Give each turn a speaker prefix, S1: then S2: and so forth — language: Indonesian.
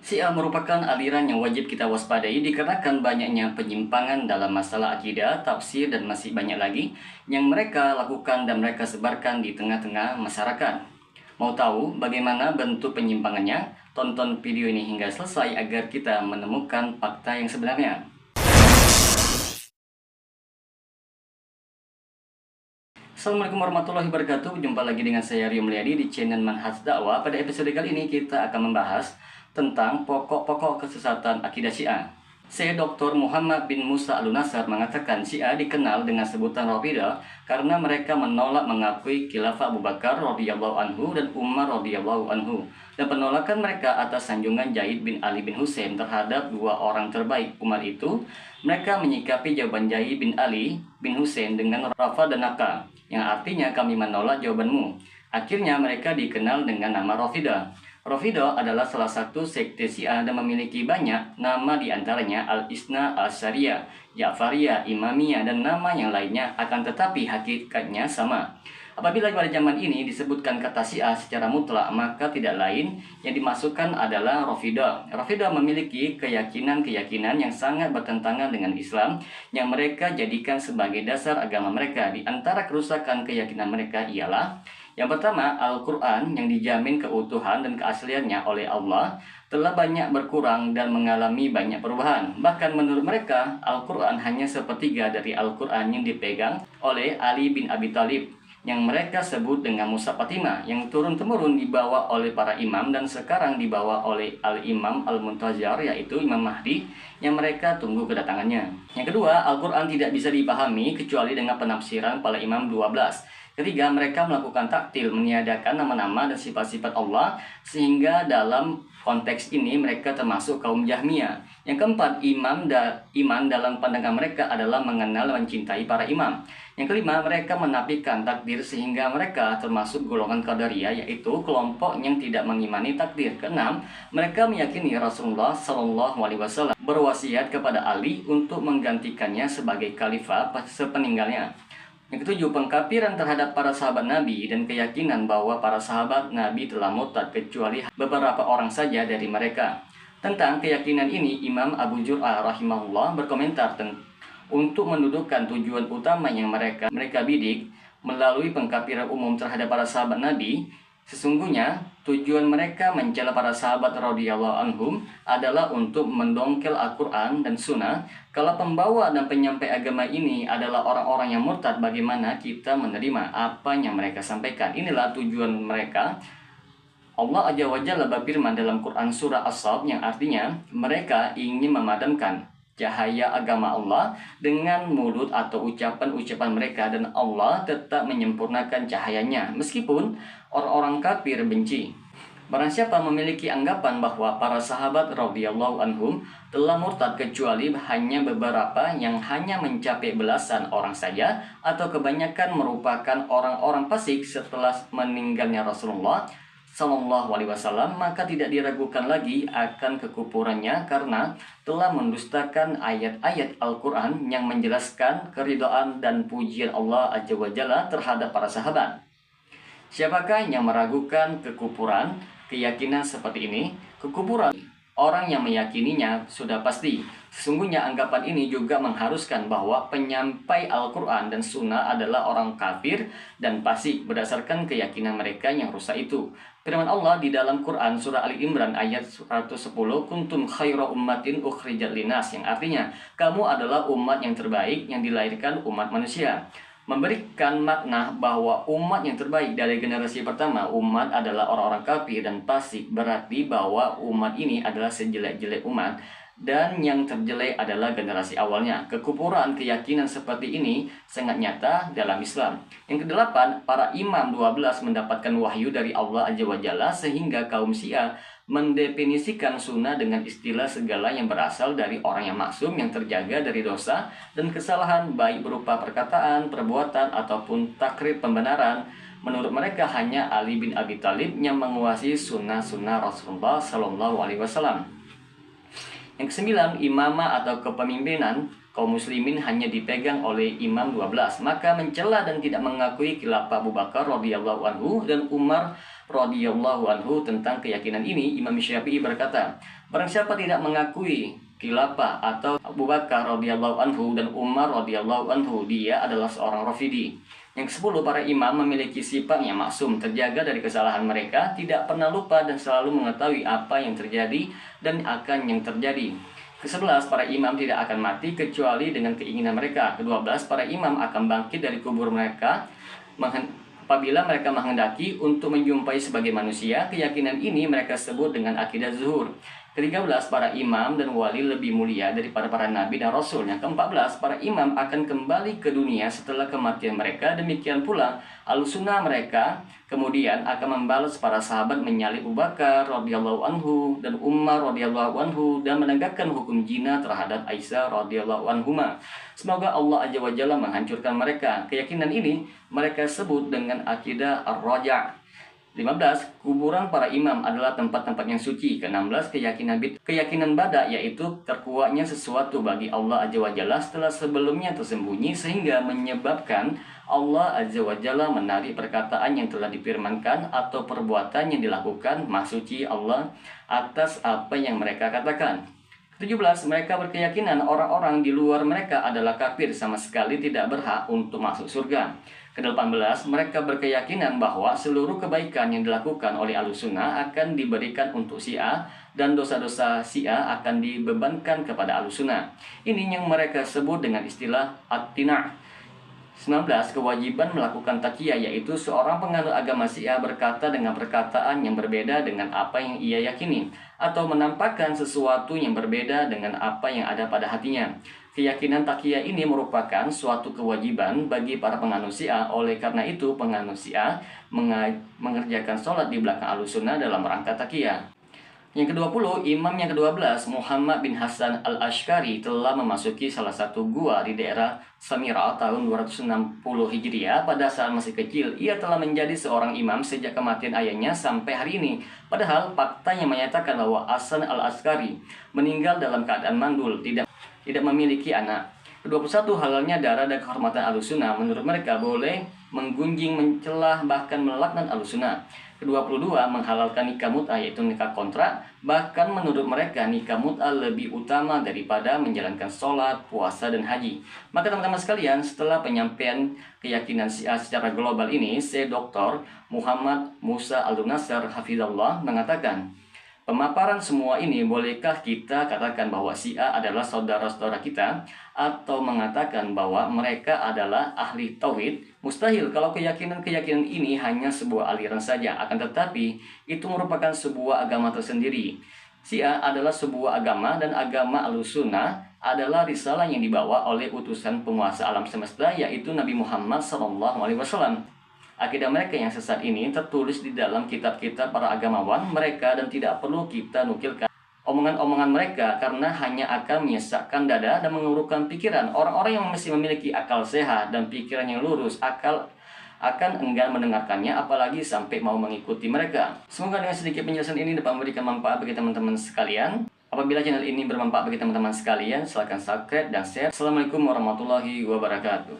S1: Syiah merupakan aliran yang wajib kita waspadai dikarenakan banyaknya penyimpangan dalam masalah akidah, tafsir, dan masih banyak lagi yang mereka lakukan dan mereka sebarkan di tengah-tengah masyarakat. Mau tahu bagaimana bentuk penyimpangannya? Tonton video ini hingga selesai agar kita menemukan fakta yang sebenarnya. Assalamualaikum warahmatullahi wabarakatuh. Jumpa lagi dengan saya Rio Mulyadi di channel Manhaj Dakwah. Pada episode kali ini kita akan membahas tentang pokok-pokok kesesatan akidah Syiah. Syekh Dr. Muhammad bin Musa Al-Nasr mengatakan Syiah dikenal dengan sebutan Rafidah karena mereka menolak mengakui khilafah Abu Bakar radhiyallahu anhu dan Umar radhiyallahu anhu, dan penolakan mereka atas sanjungan Zaid bin Ali bin Husain terhadap dua orang terbaik umat itu. Mereka menyikapi jawaban Zaid bin Ali bin Husain dengan Rafadanaka, yang artinya kami menolak jawabanmu. Akhirnya mereka dikenal dengan nama Rafidah. Rafidah adalah salah satu sekte Syiah dan memiliki banyak nama, diantaranya Al-Isna Al-Syariah, Ja'fariyah, Imamiyah, dan nama yang lainnya, akan tetapi hakikatnya sama. Apabila pada zaman ini disebutkan kata Syiah secara mutlak, maka tidak lain yang dimasukkan adalah Rafidah. Rafidah memiliki keyakinan-keyakinan yang sangat bertentangan dengan Islam yang mereka jadikan sebagai dasar agama mereka. Di antara kerusakan keyakinan mereka ialah: yang pertama, Al-Quran yang dijamin keutuhan dan keasliannya oleh Allah telah banyak berkurang dan mengalami banyak perubahan. Bahkan menurut mereka, Al-Quran hanya sepertiga dari Al-Quran yang dipegang oleh Ali bin Abi Thalib, yang mereka sebut dengan Mushaf Fatimah, yang turun-temurun dibawa oleh para imam dan sekarang dibawa oleh Al-Imam Al-Muntazir, yaitu Imam Mahdi, yang mereka tunggu kedatangannya. Yang kedua, Al-Quran tidak bisa dipahami kecuali dengan penafsiran para imam 12. Ketiga, mereka melakukan taktil, meniadakan nama-nama dan sifat-sifat Allah, sehingga dalam konteks ini mereka termasuk kaum Jahmiyah. Yang keempat, iman dalam pandangan mereka adalah mengenal dan mencintai para imam. Yang kelima, mereka menafikan takdir sehingga mereka termasuk golongan Qadariyah, yaitu kelompok yang tidak mengimani takdir. Keenam, mereka meyakini Rasulullah SAW berwasiat kepada Ali untuk menggantikannya sebagai khalifah sepeninggalnya. Yang ketujuh, pengkafiran terhadap para sahabat Nabi dan keyakinan bahwa para sahabat Nabi telah murtad kecuali beberapa orang saja dari mereka. Tentang keyakinan ini, Imam Abu Jur'ah rahimahullah berkomentar untuk mendudukkan tujuan utama yang mereka bidik melalui pengkafiran umum terhadap para sahabat Nabi. Sesungguhnya tujuan mereka mencela para sahabat radhiyallahu anhum adalah untuk mendongkel Al-Quran dan Sunnah. Kalau pembawa dan penyampai agama ini adalah orang-orang yang murtad, bagaimana kita menerima apa yang mereka sampaikan? Inilah tujuan mereka. Allah Azza wa Jalla berfirman dalam Quran surah As-Saff, yang artinya mereka ingin memadamkan cahaya agama Allah dengan mulut atau ucapan-ucapan mereka, dan Allah tetap menyempurnakan cahayanya meskipun orang-orang kafir benci. Barang siapa memiliki anggapan bahwa para sahabat radhiyallahu anhum telah murtad kecuali hanya beberapa yang hanya mencapai belasan orang saja, atau kebanyakan merupakan orang-orang fasik setelah meninggalnya Rasulullah SAW, maka tidak diragukan lagi akan kekufurannya karena telah mendustakan ayat-ayat Al-Quran yang menjelaskan keridhaan dan pujian Allah Azza wa Jalla terhadap para sahabat. Siapakah yang meragukan kekufuran keyakinan seperti ini? Kekufuran orang yang meyakininya sudah pasti. Sesungguhnya anggapan ini juga mengharuskan bahwa penyampai Al-Quran dan Sunnah adalah orang kafir dan fasik berdasarkan keyakinan mereka yang rusak itu. Firman Allah di dalam Quran surah Ali Imran ayat 110, kuntum khaira ummatin ukhrijat linas, yang artinya kamu adalah umat yang terbaik yang dilahirkan umat manusia. Memberikan makna bahwa umat yang terbaik dari generasi pertama umat adalah orang-orang kafir dan fasik, berarti bahwa umat ini adalah sejelek-jelek umat dan yang terjelek adalah generasi awalnya. Kekufuran keyakinan seperti ini sangat nyata dalam Islam. Yang kedelapan, para imam 12 mendapatkan wahyu dari Allah Azza wa Jalla sehingga kaum Syiah mendefinisikan sunnah dengan istilah segala yang berasal dari orang yang maksum, yang terjaga dari dosa dan kesalahan, baik berupa perkataan, perbuatan, ataupun takrib pembenaran. Menurut mereka hanya Ali bin Abi Thalib yang menguasai sunnah-sunnah Rasulullah SAW. Yang kesembilan, imamah atau kepemimpinan kaum muslimin hanya dipegang oleh imam 12. Maka mencela dan tidak mengakui khilafah Abu Bakar radhiyallahu anhu dan Umar radhiyallahu anhu tentang keyakinan ini, Imam Syafi'i berkata, barang siapa tidak mengakui khilafah atau Abu Bakar radhiyallahu anhu dan Umar radhiyallahu anhu, dia adalah seorang Rafidi. Yang ke-10, para imam memiliki sifat yang maksum, terjaga dari kesalahan mereka, tidak pernah lupa dan selalu mengetahui apa yang terjadi dan akan yang terjadi. Ke-11, para imam tidak akan mati kecuali dengan keinginan mereka. Ke-12, para imam akan bangkit dari kubur mereka apabila mereka menghendaki untuk menjumpai sebagai manusia. Keyakinan ini mereka sebut dengan akidah zuhur. Ke-13, para imam dan wali lebih mulia daripada para nabi dan rasul. Yang ke-14, para imam akan kembali ke dunia setelah kematian mereka. Demikian pula al-sunnah mereka kemudian akan membalas para sahabat menyalib Abu Bakar radhiyallahu anhu dan Umar radhiyallahu anhu dan menegakkan hukum zina terhadap Aisyah radhiyallahu anhuma. Semoga Allah Azza wa Jalla menghancurkan mereka. Keyakinan ini mereka sebut dengan akidah ar-raja'. 15, kuburan para imam adalah tempat-tempat yang suci. Ke-16, keyakinan bada, yaitu terkuatnya sesuatu bagi Allah Azza wa Jalla setelah sebelumnya tersembunyi, sehingga menyebabkan Allah Azza wa Jalla menarik perkataan yang telah difirmankan atau perbuatan yang dilakukan maksuci Allah atas apa yang mereka katakan. 17, mereka berkeyakinan orang-orang di luar mereka adalah kafir, sama sekali tidak berhak untuk masuk surga. Ke-18, mereka berkeyakinan bahwa seluruh kebaikan yang dilakukan oleh Ahlussunnah akan diberikan untuk Syiah dan dosa-dosa Syiah akan dibebankan kepada Ahlussunnah. Ini yang mereka sebut dengan istilah at-tina'. 19, kewajiban melakukan taqiyah, yaitu seorang penganut agama Syiah berkata dengan perkataan yang berbeda dengan apa yang ia yakini atau menampakkan sesuatu yang berbeda dengan apa yang ada pada hatinya. Keyakinan taqiyah ini merupakan suatu kewajiban bagi para penganut Syiah. Oleh karena itu, penganut Syiah mengerjakan sholat di belakang Ahlussunnah dalam rangka taqiyah. Yang ke-20, imam yang ke-12, Muhammad bin Hasan al-Ashqari telah memasuki salah satu gua di daerah Samira tahun 260 Hijriah. Pada saat masih kecil, ia telah menjadi seorang imam sejak kematian ayahnya sampai hari ini. Padahal fakta yang menyatakan bahwa Hasan al-Ashqari meninggal dalam keadaan mandul, tidak memiliki anak. Ke-21, halalnya darah dan kehormatan Ahlussunnah. Menurut mereka boleh menggunjing, mencelah, bahkan melaknat Ahlussunnah. Ke-22, menghalalkan nikah mut'ah, yaitu nikah kontrak. Bahkan menurut mereka nikah mut'ah lebih utama daripada menjalankan sholat, puasa, dan haji. Maka teman-teman sekalian, setelah penyampaian keyakinan Syiah secara global ini, Dr. Muhammad Musa Al-Nasr Hafizallah mengatakan, pemaparan semua ini, bolehkah kita katakan bahwa Syiah adalah saudara-saudara kita atau mengatakan bahwa mereka adalah ahli tauhid? Mustahil, kalau keyakinan-keyakinan ini hanya sebuah aliran saja. Akan tetapi, itu merupakan sebuah agama tersendiri. Syiah adalah sebuah agama, dan agama Ahlussunnah adalah risalah yang dibawa oleh utusan penguasa alam semesta, yaitu Nabi Muhammad SAW. Akidah mereka yang sesat ini tertulis di dalam kitab-kitab para agamawan mereka dan tidak perlu kita nukilkan omongan-omongan mereka, karena hanya akan menyesakkan dada dan mengurungkan pikiran. Orang-orang yang masih memiliki akal sehat dan pikiran yang lurus akan enggan mendengarkannya, apalagi sampai mau mengikuti mereka. Semoga dengan sedikit penjelasan ini dapat memberikan manfaat bagi teman-teman sekalian. Apabila channel ini bermanfaat bagi teman-teman sekalian, silakan subscribe dan share. Assalamualaikum warahmatullahi wabarakatuh.